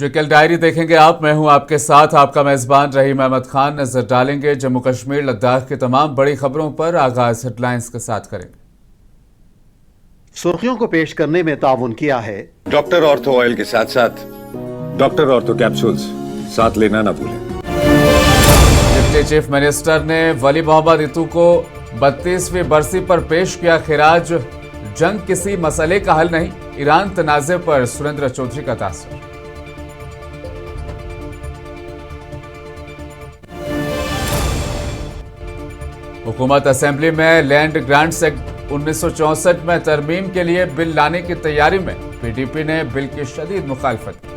Political diary देखेंगे आप। मैं हूं आपके साथ, आपका मेजबान रहीम अहमद खान। नजर डालेंगे जम्मू कश्मीर लद्दाख की तमाम बड़ी खबरों पर। आगाज हेडलाइंस के साथ करेंगे। सुर्खियों को पेश करने में ताउन किया है डॉक्टर ऑर्थो ऑयल के साथ साथ डॉक्टर ऑर्थो कैप्सूल्स साथ लेना ना भूलें। डिप्टी चीफ मिनिस्टर ने वली मोहम्मद इतू को 32वीं बरसी पर पेश किया खिराज। जंग किसी मसले का हल नहीं, ईरान तनाज़े पर सुरेंद्र चौधरी का तासुर। हुकूमत असेंबली में लैंड ग्रांट्स एक्ट 1964 में तरमीम के लिए बिल लाने की तैयारी में। पीडीपी ने बिल की शदीद मुखालफत की।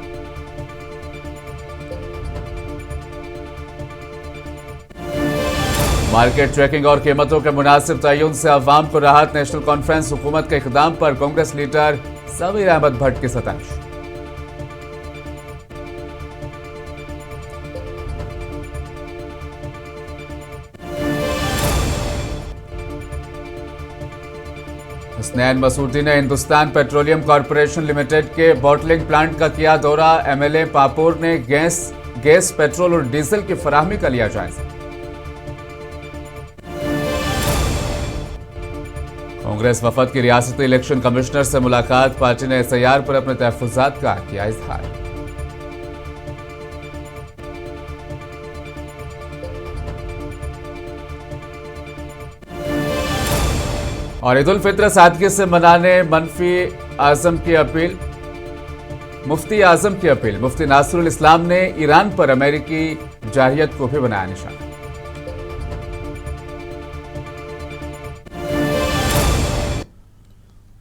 मार्केट ट्रैकिंग और कीमतों के मुनासिब तयन से अवाम को राहत। नेशनल कॉन्फ्रेंस हुकूमत के इक़दाम पर कांग्रेस लीडर समीर अहमद भट्ट की सताइश। हसनैन मसूदी ने हिंदुस्तान पेट्रोलियम कॉरपोरेशन लिमिटेड के बॉटलिंग प्लांट का किया दौरा। एमएलए पापोर ने गैस पेट्रोल और डीजल की फराहमी का लिया जायजा। कांग्रेस वफद की रियासती इलेक्शन कमिश्नर से मुलाकात। पार्टी ने एसआईआर पर अपने तहफुजात का किया इजहार। और ईद उल फित्र सादगी से मनाने मुफ्ती आजम की अपील। मुफ्ती नासिरुल इस्लाम ने ईरान पर अमेरिकी जाहियत को भी बनाया निशाना।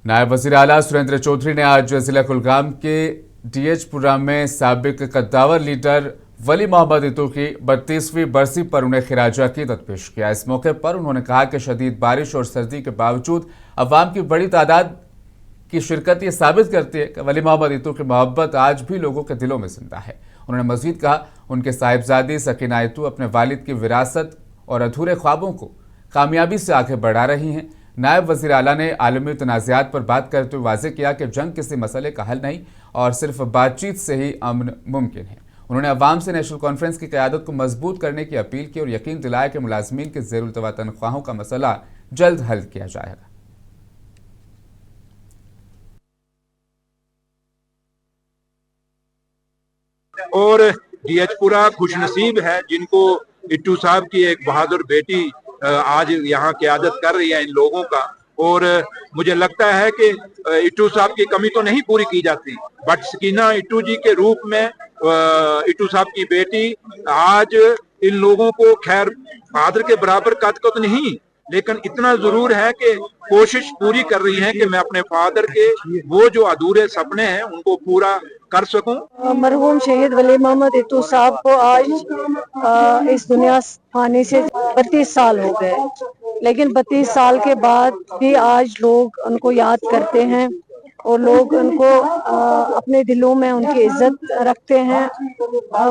नायब वजीर आला सुरेंद्र चौधरी ने आज जिला कुलगाम के डीएचपुरा में साबिक कद्दावर लीडर वली मोहम्मद इतू की 32वीं बरसी पर उन्हें खिराज अकीदत पेश किया। इस मौके पर उन्होंने कहा कि शदीद बारिश और सर्दी के बावजूद अवाम की बड़ी तादाद की शिरकत ये साबित करती है कि वली मोहम्मद इतू की मोहब्बत आज भी लोगों के दिलों में जिंदा है। उन्होंने मजीद कहा उनके साहिबजादी सकीना इतू अपने वालिद की विरासत और अधूरे ख्वाबों को कामयाबी से आगे बढ़ा रही हैं। नायब वजीर आला ने आलमी तनाज़ात पर बात करते हुए वाज़ेह किया कि जंग किसी मसले का हल नहीं और सिर्फ बातचीत से ही अमन मुमकिन है। उन्होंने अवाम से नेशनल कॉन्फ्रेंस की क़यादत को मजबूत करने की अपील की और यकीन दिलाया कि मुलाजमीन के ज़ेरुल-तवा तनख्वाहों का मसला जल्द हल किया जाएगा। और डीएचपुरा खुशनसीब है जिनको इट्टू साहब की एक बहादुर बेटी आज यहाँ क़यादत कर रही है इन लोगों का। और मुझे लगता है कि इट्टू साहब की कमी तो नहीं पूरी की जाती, बट सकीना इट्टू जी के रूप में इट्टू साहब की बेटी आज इन लोगों को, खैर फादर के बराबर कद को तो नहीं, लेकिन इतना जरूर है कि कोशिश पूरी कर रही है कि मैं अपने फादर के वो जो अधूरे सपने हैं उनको पूरा कर सकूं। मरहूम शहीद वली मोहम्मद इतू साहब को आज इस दुनिया आने से 32 साल हो गए, लेकिन 32 साल के बाद भी आज लोग उनको याद करते हैं और लोग उनको अपने दिलों में उनकी इज्जत रखते हैं।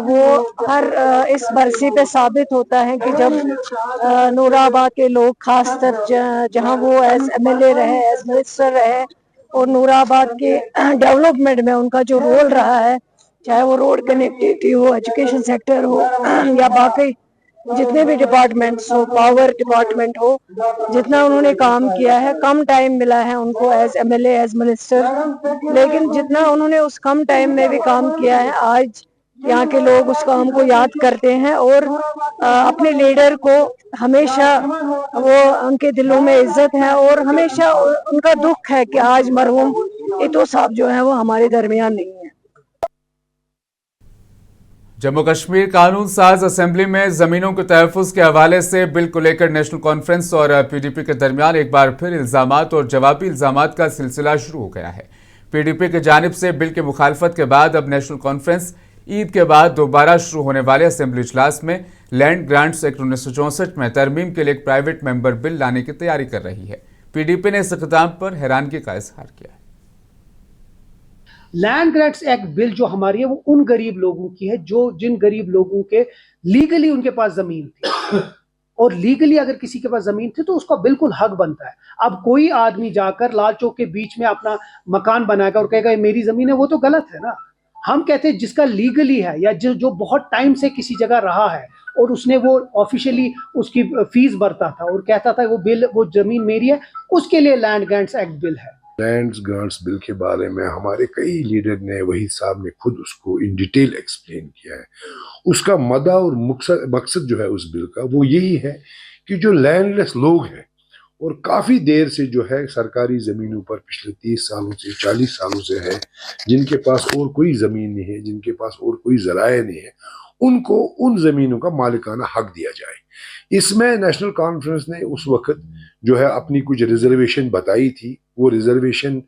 वो हर इस बरसी पे साबित होता है कि जब नूराबाद के लोग, खासकर जहां वो एज एमएलए रहे, एज मिनिस्टर रहे और नूराबाद के डेवलपमेंट में उनका जो रोल रहा है, चाहे वो रोड कनेक्टिविटी हो, एजुकेशन सेक्टर हो या बाकी जितने भी डिपार्टमेंट्स हो, पावर डिपार्टमेंट हो, जितना उन्होंने काम किया है, कम टाइम मिला है उनको एज एमएलए, एज मिनिस्टर, लेकिन जितना उन्होंने उस कम टाइम में भी काम किया है, आज यहाँ के लोग उस काम को याद करते हैं और अपने लीडर को हमेशा वो उनके दिलों में इज्जत है और हमेशा उनका दुख है कि आज मरहूम इतू साहब जो है वो हमारे दरमियान नहीं है। जम्मू कश्मीर कानून साज असेंबली में जमीनों के तहफ़्फ़ुज़ के हवाले से बिल को लेकर नेशनल कॉन्फ्रेंस और पीडीपी के दरमियान एक बार फिर इल्ज़ामात और जवाबी इल्ज़ामात का सिलसिला शुरू हो गया है। पीडीपी की जानिब से बिल की मुखालफत के बाद अब नेशनल कॉन्फ्रेंस ईद के बाद दोबारा शुरू होने वाले असेंबली इजलास में लैंड ग्रांट्स एक्ट 1964 में तरमीम के लिए एक प्राइवेट मेंबर बिल लाने की तैयारी कर रही है। पीडीपी ने इस इक़दाम पर हैरानगी का इजहार किया है। लैंड ग्रांट्स एक्ट बिल जो हमारी है वो उन गरीब लोगों की है जो जिन गरीब लोगों के लीगली उनके पास जमीन थी और लीगली अगर किसी के पास जमीन थी तो उसका बिल्कुल हक बनता है। अब कोई आदमी जाकर लाल चौक के बीच में अपना मकान बनाएगा और कहेगा ये मेरी जमीन है, वो तो गलत है ना। हम कहते हैं जिसका लीगली है या जो बहुत टाइम से किसी जगह रहा है और उसने वो ऑफिशियली उसकी फीस भरता था और कहता था वो जमीन मेरी है, उसके लिए लैंड ग्रांट्स एक्ट बिल है। लैंड्स ग्रांट्स बिल के बारे में हमारे कई लीडर ने, वही साहब ने खुद उसको इन डिटेल एक्सप्लेन किया है। उसका मदा और मकसद जो है उस बिल का वो यही है कि जो लैंडलेस लोग हैं और काफ़ी देर से जो है सरकारी ज़मीनों पर पिछले 30 सालों से 40 सालों से है, जिनके पास और कोई ज़मीन नहीं है, जिनके पास और कोई ज़राए नहीं है, उनको उन ज़मीनों का मालिकाना हक दिया जाए। इसमें नेशनल कॉन्फ्रेंस ने उस वक्त जो है अपनी कुछ रिजर्वेशन बताई थी। वो रिजर्वेशन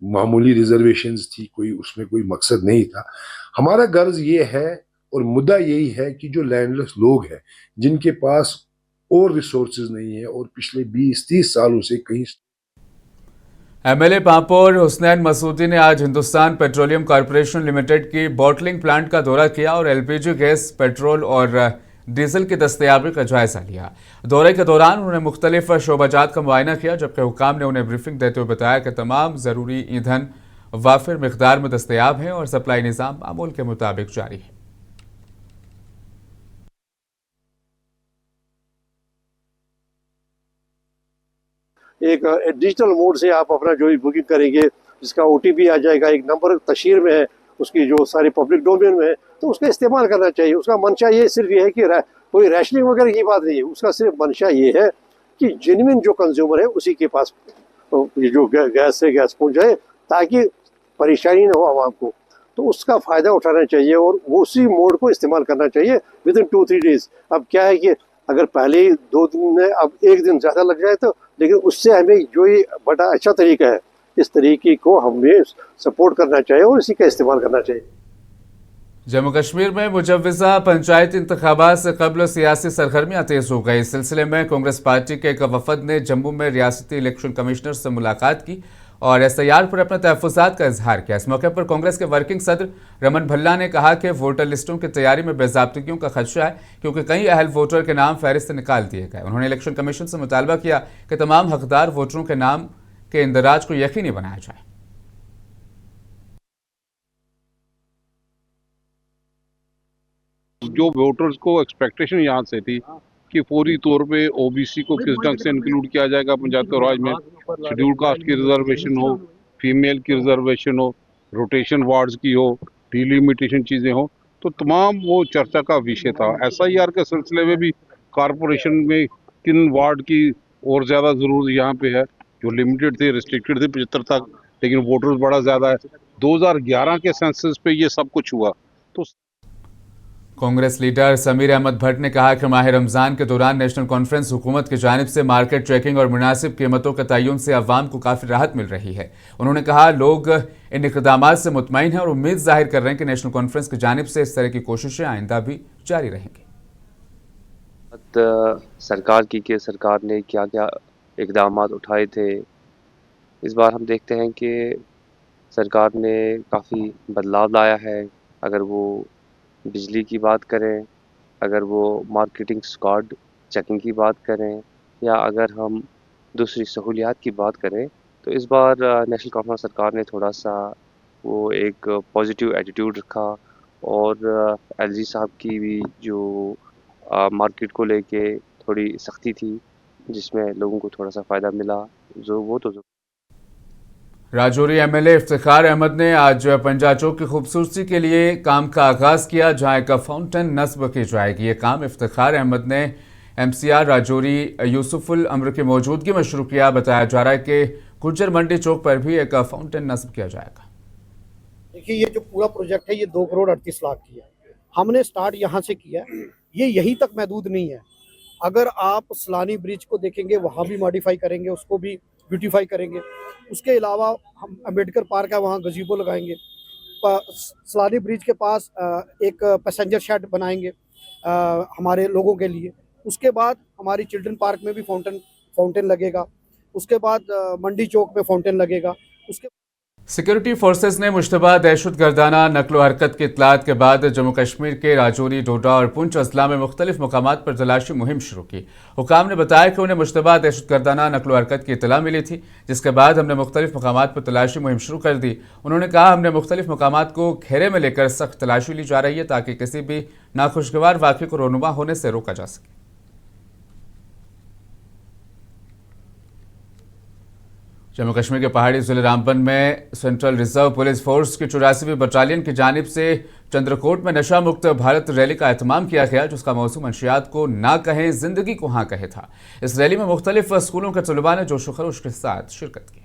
मामूली रिजर्वेशंस थी, कोई उसमें कोई मकसद नहीं था। हमारा गर्ज ये है और मुद्दा यही है कि जो लैंडलेस लोग हैं, जिनके पास और रिसोर्सेज नहीं है और पिछले 20-30 सालों से कहीं। एमएलए पांपोर हुसनैन मसूदी ने आज हिंदुस्तान पेट्रोलियम कॉरपोरेशन लिमिटेड की बॉटलिंग प्लांट का दौरा किया और एलपीजी गैस, पेट्रोल और डीजल की दस्तयाबी का जायजा लिया। दौरे के दौरान उन्होंने मुख्तलिफ शोबाजात का मुआयना किया, जबकि हुकाम ने उन्हें ब्रीफिंग देते हुए बताया कि तमाम ज़रूरी ईंधन वाफिर मिकदार में दस्तयाब है और सप्लाई निज़ाम मामूल के मुताबिक जारी है। एक डिजिटल मोड से आप अपना जो भी बुकिंग करेंगे, जिसका ओटीपी आ जाएगा, एक नंबर तशहीर में है, उसकी जो सारी पब्लिक डोमेन में है, तो उसका इस्तेमाल करना चाहिए। उसका मंशा ये सिर्फ ये है कि कोई रैशनिंग वगैरह की बात नहीं है। उसका सिर्फ मंशा ये है कि जेन्युइन जो कंज्यूमर है उसी के पास ये जो गैस से गैस पहुँच जाए, ताकि परेशानी ना हो आवाम को। तो उसका फ़ायदा उठाना चाहिए और वो उसी मोड को इस्तेमाल करना चाहिए विद इन 2-3 डेज़। अब क्या है कि अगर पहले ही 2 दिन में अब 1 दिन ज़्यादा लग जाए तो, लेकिन उससे हमें जो ये बड़ा अच्छा तरीका है, इस तरीके को हमें सपोर्ट करना चाहिए और इसी का इस्तेमाल करना चाहिए। जम्मू कश्मीर में मुजव्वज़ा पंचायती इंतखाबात से कबल सियासी सरगर्मियां तेज हो गई। इस सिलसिले में कांग्रेस पार्टी के एक वफद ने जम्मू में रियासती इलेक्शन कमिश्नर से मुलाकात की और एसआईआर पर अपने तहफ़्फ़ुज़ात का इजहार किया। इस मौके पर कांग्रेस के वर्किंग सदर रमन भल्ला ने कहा कि वोटर लिस्टों की तैयारी में बेज़ाब्तियों का खदशा है, क्योंकि कई अहल वोटर के नाम फहरिस्त से निकाल दिए गए। उन्होंने इलेक्शन कमीशन से मुतालबा किया कि तमाम हकदार वोटरों के नाम के इंदराज को यकीनी बनाया जाए। जो वोटर्स को एक्सपेक्टेशन यहाँ से थी कि फौरी तौर पे ओबीसी को किस ढंग से इंक्लूड किया जाएगा पंचायत राज में, शेड्यूल कास्ट की रिजर्वेशन हो, फीमेल की रिजर्वेशन हो, रोटेशन वार्ड्स की हो, डिलिमिटेशन चीज़ें हो, तो तमाम वो चर्चा का विषय था। एसआईआर के सिलसिले में भी कारपोरेशन में किन वार्ड की और ज़्यादा ज़रूरत यहाँ पे है, जो लिमिटेड थे, रिस्ट्रिक्टेड थे 75 तक, लेकिन वोटर्स बड़ा ज़्यादा है। 2011 के सेंसस पे ये सब कुछ हुआ। तो कांग्रेस लीडर समीर अहमद भट्ट ने कहा कि माह रमज़ान के दौरान नेशनल कॉन्फ्रेंस हुकूमत की जानिब से मार्केट चेकिंग और मुनासिब कीमतों के तयन से अवाम को काफ़ी राहत मिल रही है। उन्होंने कहा लोग इन इक़दामात से मुतमईन हैं और उम्मीद जाहिर कर रहे हैं कि नेशनल कॉन्फ्रेंस की जानिब से इस तरह की कोशिशें आइंदा भी जारी रहेंगी। सरकार की कि सरकार ने क्या क्या इक़दाम उठाए थे, इस बार हम देखते हैं कि सरकार ने काफ़ी बदलाव लाया है। अगर वो बिजली की बात करें, अगर वो मार्केटिंग स्क्वाड चेकिंग की बात करें, या अगर हम दूसरी सहूलियात की बात करें, तो इस बार नेशनल कॉन्फ्रेंस सरकार ने थोड़ा सा वो एक पॉजिटिव एटीट्यूड रखा और एलजी साहब की भी जो मार्केट को लेके थोड़ी सख्ती थी, जिसमें लोगों को थोड़ा सा फ़ायदा मिला। राजौरी एमएलए इफ्तिखार अहमद ने आज पंजा चौक की खूबसूरती के लिए काम का आगाज़ किया, जहां एक फाउंटेन नस्ब की जाएगी। ये काम इफ्तिखार अहमद ने एमसीआर राजौरी यूसुफुल अमर की मौजूदगी में शुरू किया। बताया जा रहा है कि गुज्जर मंडी चौक पर भी एक फाउंटेन नस्ब किया जाएगा। देखिए, ये जो पूरा प्रोजेक्ट है ये 2 करोड़ 38 लाख की है। हमने स्टार्ट यहाँ से किया, ये यहीं तक महदूद नहीं है। अगर आप सलानी ब्रिज को देखेंगे, वहाँ भी मॉडिफाई करेंगे, उसको भी ब्यूटीफाई करेंगे। उसके अलावा हम अम्बेडकर पार्क है, वहाँ गजीबो लगाएंगे। सलानी ब्रिज के पास एक पैसेंजर शेड बनाएंगे हमारे लोगों के लिए। उसके बाद हमारी चिल्ड्रन पार्क में भी फाउंटेन लगेगा। उसके बाद मंडी चौक में फाउंटेन लगेगा। उसके सिक्योरिटी फोर्सेस ने मुश्तबा दहशतगर्दाना नकलो हरकत की इतलात के बाद जम्मू कश्मीर के राजौरी, डोडा और पुंछ अजला में मुख्तलिफ मकामात पर तलाशी मुहिम शुरू की। हुकाम ने बताया कि उन्हें मुश्तबा दहशतगर्दाना नकलो हरकत की इतला मिली थी, जिसके बाद हमने मुख्तलिफ मकामात पर तलाशी मुहिम शुरू कर दी। उन्होंने कहा, हमने मुख्तलिफ मकामात को घेरे में लेकर सख्त तलाशी ली जा रही है ताकि किसी भी नाखुशगवार वाक़े को रोनुमा होने से रोका जा सके। जम्मू कश्मीर के पहाड़ी जिले रामबन में सेंट्रल रिजर्व पुलिस फोर्स की 84वीं बटालियन की जानिब से चंद्रकोट में नशा मुक्त भारत रैली का एहतमाम किया गया, जिसका मौसू मंशियात को ना कहें जिंदगी को हाँ कहे था। इस रैली में मुख्तलिफ स्कूलों के तलबा ने जोशो खरोश के साथ शिरकत की।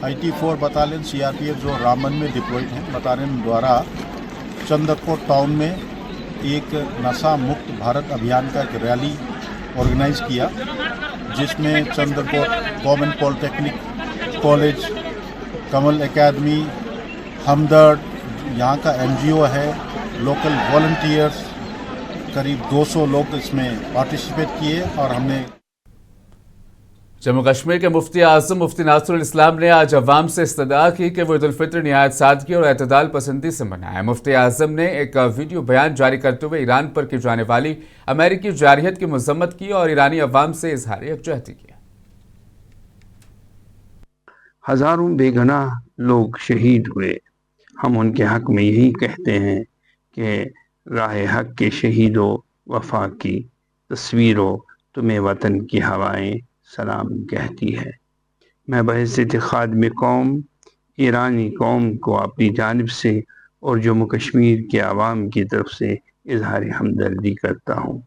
IT4 बटालियन CRPF जो रामबन में डिप्लॉयड है, बटालियन द्वारा चंद्रकोट टाउन में एक नशा मुक्त भारत अभियान का एक रैली ऑर्गेनाइज किया, जिसमें चंद्रकोट गवर्नमेंट पॉलिटेक्निक कॉलेज, कमल एकेडमी, हमदर्द, यहाँ का NGO है, लोकल वॉलंटियर्स, करीब 200 लोग इसमें पार्टिसिपेट किए। और हमने जम्मू कश्मीर के मुफ्ती आजम मुफ्ती नासरुल इस्लाम ने आज अवाम से इस्तदा की कि वो ईद उल फित्र निहायत सादगी और एतदाल पसंदी से मनाएं। मुफ्ती आजम ने एक वीडियो बयान जारी करते हुए ईरान पर की जाने वाली अमेरिकी जारहियत की मजम्मत की और ईरानी अवाम से इजहार यकजहती किया। हजारों बेगुनाह लोग शहीद हुए। हम उनके हक में यही कहते हैं कि राह हक के शहीदों, वफा की तस्वीरों, तुम्हें वतन की हवाएं सलाम कहती है। मैं बहैसियत खादिम कौम ईरानी कौम को अपनी जानिब से और जम्मू कश्मीर के आवाम की तरफ से इजहार हमदर्दी करता हूँ।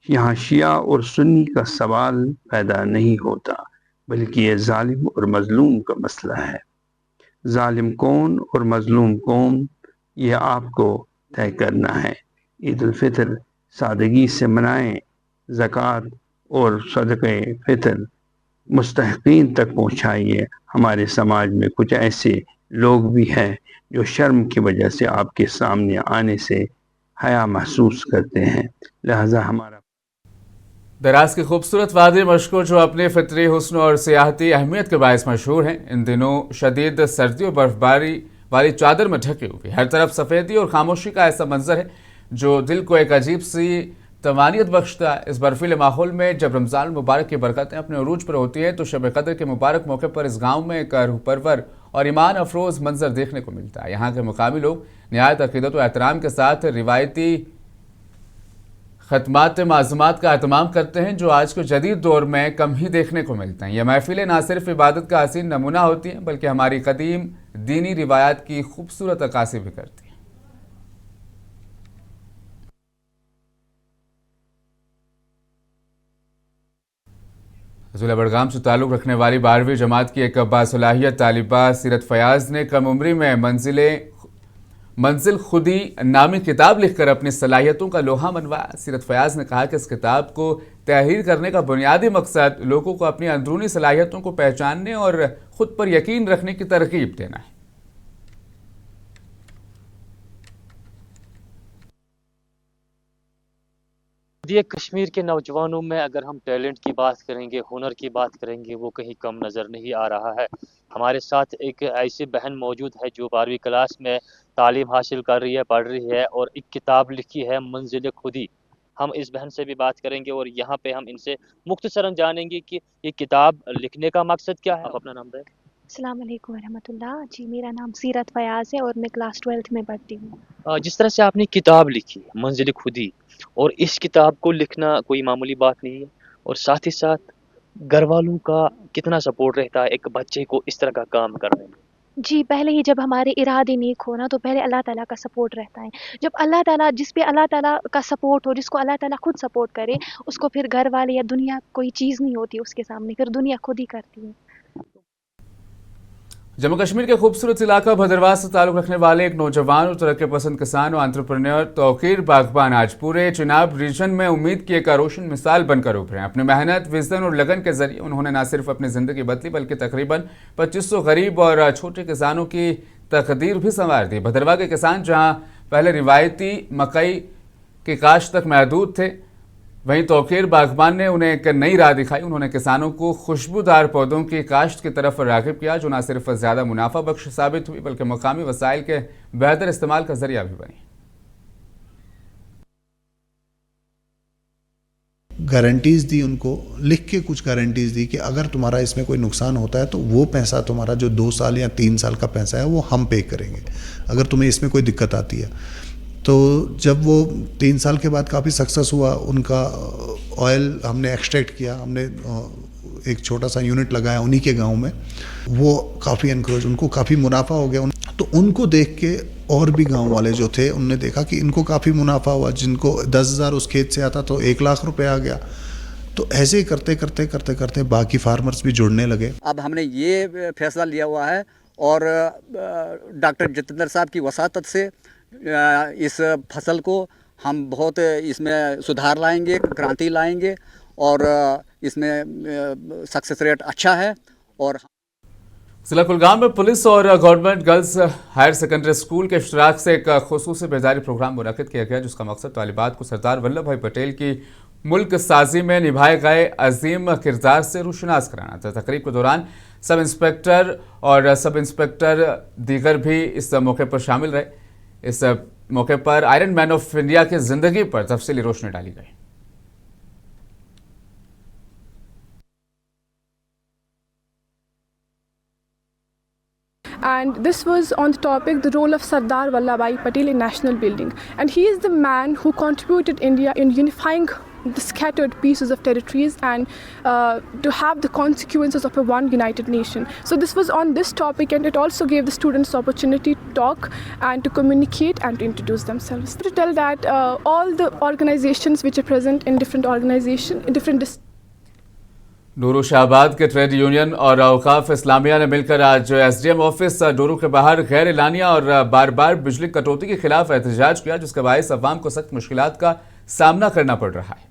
यहाँ शिया और सुन्नी का सवाल पैदा नहीं होता, बल्कि ये जालिम और मजलूम का मसला है। जालिम कौन और मजलूम कौन, ये आपको तय करना है। ईद उल फितर सादगी से मनाएं। ज़कात और सदक़े फितर मुस्तहिक़ीन तक पहुँचाइए। हमारे समाज में कुछ ऐसे लोग भी हैं जो शर्म की वजह से आपके सामने आने से हया महसूस करते हैं, लिहाजा हमारा दराज की खूबसूरत वादी मशको जो अपने फितरी हुस्न और सियाहती अहमियत के बायस मशहूर हैं, इन दिनों शदीद सर्दी और बर्फबारी वाली चादर में ढकी हुई। हर तरफ सफ़ेदी और खामोशी का ऐसा मंजर है जो दिल को एक अजीब सी तवानियत बख्शता है। इस बर्फीले माहौल में जब रमज़ान मुबारक की बरकतें अपने उरूज पर होती हैं तो शब कदर के मुबारक मौके पर इस गांव में एक रूह परवर और ईमान अफरोज़ मंजर देखने को मिलता है। यहाँ के मुकामी लोग निहायत अक़ीदत व एहतराम के साथ रिवायती खतमात माज़ूमात का एहतमाम करते हैं, जो आज के जदीद दौर में कम ही देखने को मिलते हैं। यह महफिलें ना सिर्फ इबादत का हसीन नमूना होती हैं, बल्कि हमारी कदीम दीनी रिवायात की खूबसूरत अक्कासी भी करती हैं। ज़िला बड़गाम से ताल्लुक़ रखने वाली 12वीं जमात की एक बासलाहियत तालिबा सीरत फयाज़ ने कम उम्री में मंजिल खुदी नामी किताब लिखकर अपनी सलाहियतों का लोहा मनवाया। सीरत फयाज़ ने कहा कि इस किताब को तहरीर करने का बुनियादी मकसद लोगों को अपनी अंदरूनी सलाहियतों को पहचानने और खुद पर यकीन रखने की तरगीब देना है। ये कश्मीर के नौजवानों में अगर हम टैलेंट की बात करेंगे, हुनर की बात करेंगे, वो कहीं कम नज़र नहीं आ रहा है। हमारे साथ एक ऐसी बहन मौजूद है जो 12वीं क्लास में तालीम हासिल कर रही है, पढ़ रही है और एक किताब लिखी है मंजिल खुदी। हम इस बहन से भी बात करेंगे और यहाँ पे हम इनसे मुख्तसरन जानेंगे कि ये किताब लिखने का मकसद क्या है। आप अपना नाम बताएं। अस्सलाम वालेकुम रहमतुल्लाह। जी, मेरा नाम सीरत फयाज़ है और मैं क्लास 12th में पढ़ती हूँ। जिस तरह से आपने किताब लिखी मंजिल खुदी, और इस किताब को लिखना कोई मामूली बात नहीं है, और साथ ही साथ घर वालों का कितना सपोर्ट रहता है एक बच्चे को इस तरह का काम करने में। जी, पहले ही जब हमारे इरादे नेक हो ना, तो पहले अल्लाह ताला का सपोर्ट रहता है। जब अल्लाह ताला, जिस पे अल्लाह ताला का सपोर्ट हो, जिसको अल्लाह ताला खुद सपोर्ट करे, उसको फिर घर वाले या दुनिया कोई चीज़ नहीं होती उसके सामने, फिर दुनिया खुद ही करती है। जम्मू कश्मीर के खूबसूरत इलाका भद्रवाह से ताल्लुक़ रखने वाले एक नौजवान और तरक्की पसंद किसान और एंटरप्रेन्योर तौकीर बागबान आज पूरे चिनाब रीजन में उम्मीद की एक रोशन मिसाल बनकर उभरे हैं। अपनी मेहनत, विजन और लगन के जरिए उन्होंने न सिर्फ अपनी ज़िंदगी बदली, बल्कि तकरीबन 2500 गरीब और छोटे किसानों की तकदीर भी संवार दी। भद्रवाह के किसान जहाँ पहले रिवायती मकई की काश्त तक महदूद थे, वहीं तौकीर बागबान ने उन्हें एक नई राह दिखाई। उन्होंने किसानों को खुशबूदार पौधों की काश्त की तरफ राग़िब किया, जो न सिर्फ ज़्यादा मुनाफा बख्श साबित हुई बल्कि मकामी वसाइल के बेहतर इस्तेमाल का जरिया भी बनी। गारंटीज़ दी उनको, लिख के कुछ गारंटीज़ दी कि अगर तुम्हारा इसमें कोई नुकसान होता है तो वो पैसा तुम्हारा जो 2 साल या 3 साल का पैसा है वो हम पे करेंगे अगर तुम्हें इसमें कोई दिक्कत आती है। तो जब वो 3 साल के बाद काफ़ी सक्सेस हुआ, उनका ऑयल हमने एक्सट्रैक्ट किया, हमने एक छोटा सा यूनिट लगाया उन्हीं के गांव में, वो काफ़ी एनकरेज, उनको काफ़ी मुनाफा हो गया। तो उनको देख के और भी गांव वाले जो थे उनने देखा कि इनको काफ़ी मुनाफा हुआ, जिनको 10,000 उस खेत से आता तो 1 लाख रुपए आ गया। तो ऐसे ही करते करते करते करते बाकी फार्मर्स भी जुड़ने लगे। अब हमने ये फैसला लिया हुआ है और डॉक्टर जितेंद्र साहब की वसातत से इस फसल को हम बहुत इसमें सुधार लाएंगे, क्रांति लाएंगे और इसमें सक्सेस रेट अच्छा है। और जिला कुलगाम में पुलिस और government girls higher secondary school के इश्तराक से एक खुसूसी बेदारी प्रोग्राम मुनक़िद किया गया, जिसका मकसद तालिबात को सरदार वल्लभ भाई पटेल की मुल्क साजी में निभाए गए अजीम किरदार से रूशनास कराना था। तकरीब के दौरान सब इंस्पेक्टर और सब इंस्पेक्टर दीगर भी इस मौके पर शामिल रहे। इस मौके पर आयरन मैन ऑफ इंडिया की जिंदगी पर तफसीली रोशनी डाली गई। And this was on the topic, the role of Sardar Vallabhbhai Patel in national building. And he is the man who contributed India in unifying the scattered pieces of territories and to have the consequences of a one united nation. So this was on this topic, and it also gave the students opportunity to talk and to communicate and to introduce themselves. To tell that all the organizations which are present in different organizations, in different Doru Shahabad के trade union और औकाफ इस्लामिया ने मिलकर आज SDM office Doru के बाहर गैर एलानिया और बार बार बिजली कटौती के खिलाफ एहतजाज किया, जिसके बायस अवाम को सख्त मुश्किलात का सामना करना पड़ रहा है।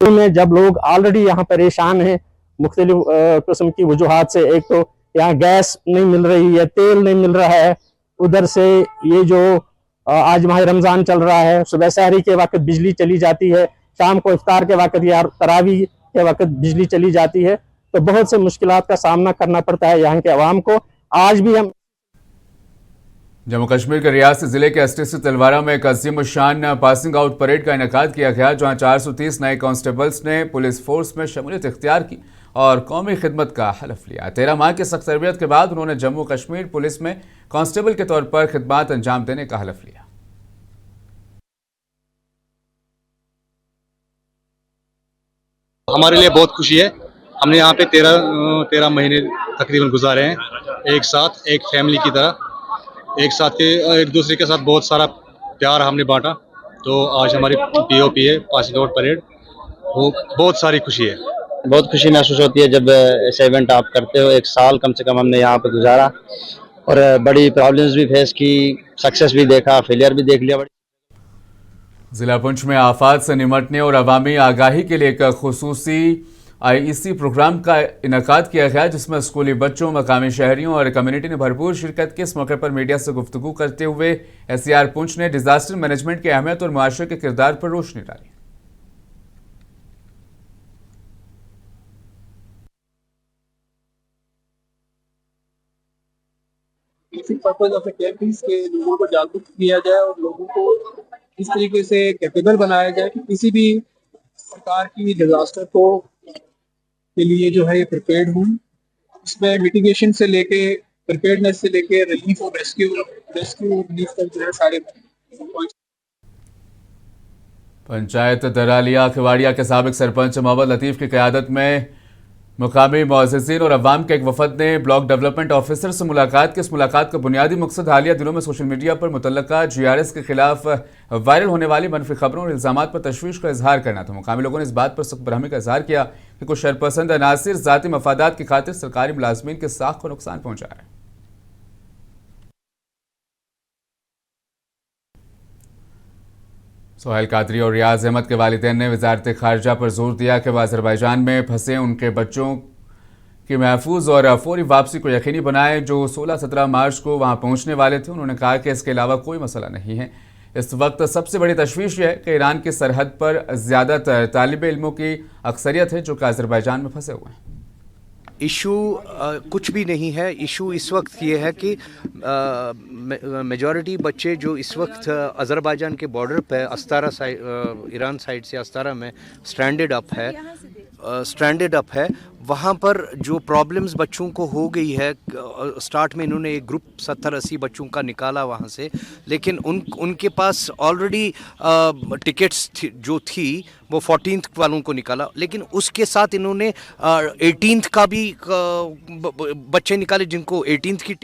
में जब लोग ऑलरेडी यहाँ परेशान हैं मुख्तलिफ किस्म की वजूहात से, एक तो यहाँ गैस नहीं मिल रही है, तेल नहीं मिल रहा है, उधर से ये जो आज माह रमज़ान चल रहा है, सुबह सहरी के वक्त बिजली चली जाती है, शाम को इफ्तार के वक्त या तरावी के वक्त बिजली चली जाती है, तो बहुत से मुश्किलात का सामना करना पड़ता है यहाँ के अवाम को। आज भी हम जम्मू कश्मीर के रियासी जिले के एसटीसी तलवारा में एक अजीम शान पासिंग आउट परेड का इनेकाद किया गया, जहां 430 नए कांस्टेबल्स ने पुलिस फोर्स में शमूलियत इख्तियार की और कौमी खिदमत का हलफ लिया। 13 माह की सख्त तरबियत के बाद उन्होंने जम्मू कश्मीर पुलिस में कांस्टेबल के तौर पर खिदमत अंजाम देने का हलफ लिया। हमारे लिए बहुत खुशी है, हमने यहाँ पे 13 महीने तकरीबन गुजारे हैं, एक साथ एक फैमिली की तरह, एक साथ के एक दूसरे के साथ बहुत सारा प्यार हमने बांटा। तो आज हमारी पीओपी है पासिंग आउट परेड, वो बहुत सारी खुशी है, बहुत खुशी महसूस होती है जब ऐसे इवेंट आप करते हो। 1 साल कम से कम हमने यहाँ पे गुजारा और बड़ी प्रॉब्लम्स भी फेस की, सक्सेस भी देखा, फेलियर भी देख लिया। जिला पुंछ में आफात से निमटने और अवामी आगाही के लिए एक खुसूसी IEC प्रोग्राम का इनेकाद किया गया, जिसमें स्कूली बच्चों, मकामी शहरियों और कम्युनिटी ने भरपूर शिरकत की। इस मौके पर मीडिया से गुफ्तगू करते हुए SCR पुंछ ने डिजास्टर मैनेजमेंट की अहमियत और मुआशरे के किरदार पर रोशनी डाली। पर्पज ऑफ कैंपेन्स के लोगों को जागरूक किया जाए और लोगों को इस तरीके से कैपेबल बनाया जाए कि किसी भी प्रकार की डिजास्टर को के लिए जो है ये प्रिपेयर्ड हूँ। इसमें मिटिगेशन से लेके प्रिपेयर्डनेस से लेके रिलीफ और रेस्क्यू रिलीफ तक जो है सारे पंचायत दरालिया खिवाड़िया के साबिक सरपंच मोहम्मद लतीफ़ की क़यादत में मुकामी मुअज़्ज़िज़ीन और अवाम के एक वफद ने ब्लॉक डेवलपमेंट ऑफिसर से मुलाकात की। इस मुलाकात का बुनियादी मकसद हालिया दिनों में सोशल मीडिया पर मुतल्लका GRS के खिलाफ वायरल होने वाली मनफी खबरों और इल्ज़ामात पर तशवीश का इजहार करना था। मुकामी लोगों ने इस बात पर सख्त बरहमी का इजहार किया कि कुछ शरपसंद अनासिर ज़ाती मफादात की खातिर सरकारी मुलाजमीन के साख को नुकसान पहुँचा रहे हैं। सोहेल कादरी और रियाज अहमद के वालिदैन ने वजारत खारजा पर जोर दिया कि वह अज़रबैजान में फंसे उनके बच्चों कि महफूज और फौरी वापसी को यकीनी बनाएं। जो 16-17 मार्च को वहां पहुंचने वाले थे, उन्होंने कहा कि इसके अलावा कोई मसला नहीं है। इस वक्त सबसे बड़ी तशवीश यह है कि ईरान की सरहद पर ज़्यादातर तालिब इल्मों की अक्सरियत है जो कि अज़रबैजान में फंसे हुए हैं। इशू कुछ भी नहीं है। इशू इस वक्त ये है कि मेजॉरिटी बच्चे जो इस वक्त अज़रबैजान के बॉर्डर पे अस्तारा साइड, ईरान साइड से अस्तारा में स्ट्रैंडेड अप है, वहाँ पर जो प्रॉब्लम्स बच्चों को हो गई है। स्टार्ट में इन्होंने एक ग्रुप 70-80 बच्चों का निकाला वहाँ से, लेकिन उनके पास ऑलरेडी टिकट्स जो थी वो 14th वालों को निकाला, लेकिन उसके साथ इन्होंने 18th का भी बच्चे निकाले जिनको 18th की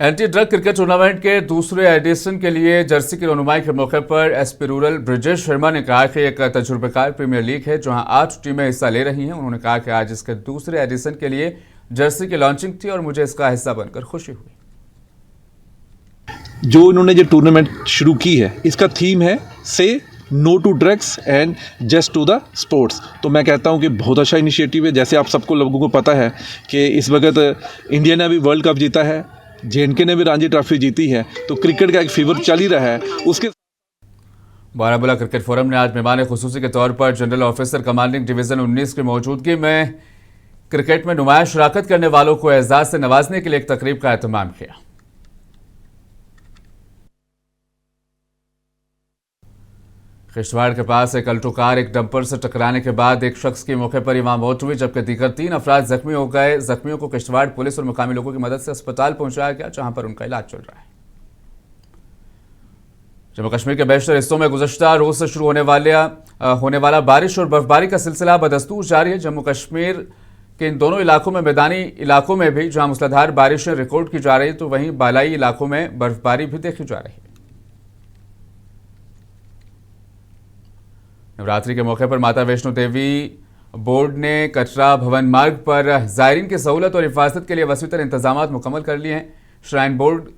एंटी ड्रग क्रिकेट टूर्नामेंट के दूसरे एडिशन के लिए जर्सी की रनुमाई के मौके पर एसपी रूरल ब्रिजेश शर्मा ने कहा कि एक तजुर्बेकार प्रीमियर लीग है जहां 8 टीमें हिस्सा ले रही हैं। उन्होंने कहा कि आज इसके दूसरे एडिशन के लिए जर्सी की लॉन्चिंग थी और मुझे इसका हिस्सा बनकर खुशी हुई। जो इन्होंने जो टूर्नामेंट शुरू की है, इसका थीम है say no to drugs and just to the sports. तो मैं कहता हूं कि बहुत अच्छा इनिशिएटिव है। जैसे आप सबको लोगों को पता है कि इस वक्त इंडिया ने अभी वर्ल्ड कप जीता है, JNK ने भी रणजी ट्रॉफी जीती है, तो क्रिकेट का एक फीवर चल ही रहा है। उसके बारामूला क्रिकेट फोरम ने आज मेहमान खुसूसी के तौर पर जनरल ऑफिसर कमांडिंग डिवीजन 19 की मौजूदगी में क्रिकेट में नुमाया शराकत करने वालों को एजाज से नवाजने के लिए एक तकरीब का एहतमाम किया। किश्तवाड़ के पास एक अल्टो कार एक डंपर से टकराने के बाद एक शख्स की मौके पर ही वहां मौत हुई, जबकि दीगर 3 अफराद जख्मी हो गए। जख्मियों को किश्तवाड़ पुलिस और मुकामी लोगों की मदद से अस्पताल पहुंचाया गया, जहां पर उनका इलाज चल रहा है। जम्मू कश्मीर के बेशतर हिस्सों में गुज़श्ता रोज से शुरू होने वाला बारिश और बर्फबारी का सिलसिला बदस्तूर जारी है। जम्मू कश्मीर के इन दोनों इलाकों में मैदानी इलाकों में भी जहां मूसलाधार बारिशें रिकॉर्ड की जा रही, तो वहीं बालाई इलाकों में बर्फबारी भी देखी जा रही है। नवरात्रि के मौके पर माता वैष्णो देवी बोर्ड ने कटरा भवन मार्ग पर जायरीन की सहूलत और हिफाजत के लिए वसीतर इंतजाम मुकम्मल कर लिए हैं। श्राइन बोर्ड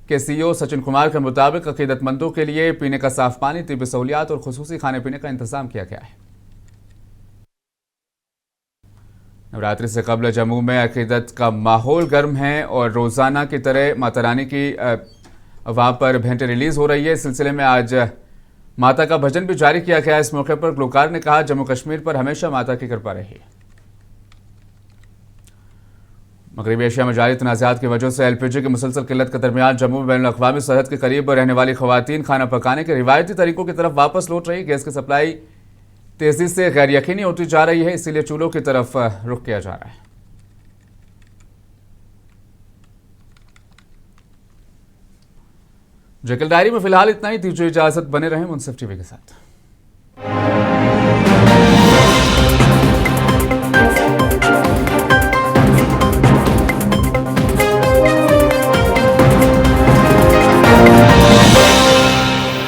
के CEO सचिन कुमार के मुताबिक अकीदतमंदों के लिए पीने का साफ पानी, तिब्बी सहूलियात और खुसूसी खाने पीने का इंतजाम किया गया है। नवरात्रि से कबल जम्मू में अकीदत का माहौल गर्म है और रोजाना की तरह माता रानी की वहां पर भेंटें रिलीज हो रही है। इस सिलसिले में आज माता का भजन भी जारी किया गया। इस मौके पर गुलकार ने कहा, जम्मू कश्मीर पर हमेशा माता की कृपा रही। मगरबी एशिया में जारी तनाज़ात की वजह से LPG की मुसलसल किल्लत के दरमियान जम्मू में बैनुल-अक़वामी सरहद के करीब रहने वाली खवातीन खाना पकाने के रिवायती तरीकों की तरफ वापस लौट रही। गैस की सप्लाई तेजी से गैर यकीनी होती जा रही है, इसीलिए चूल्हों की तरफ रुख किया जा रहा है। जेकल डायरी में फिलहाल इतना ही। दीजिए इजाजत, बने रहें मुंसिफ टीवी के साथ।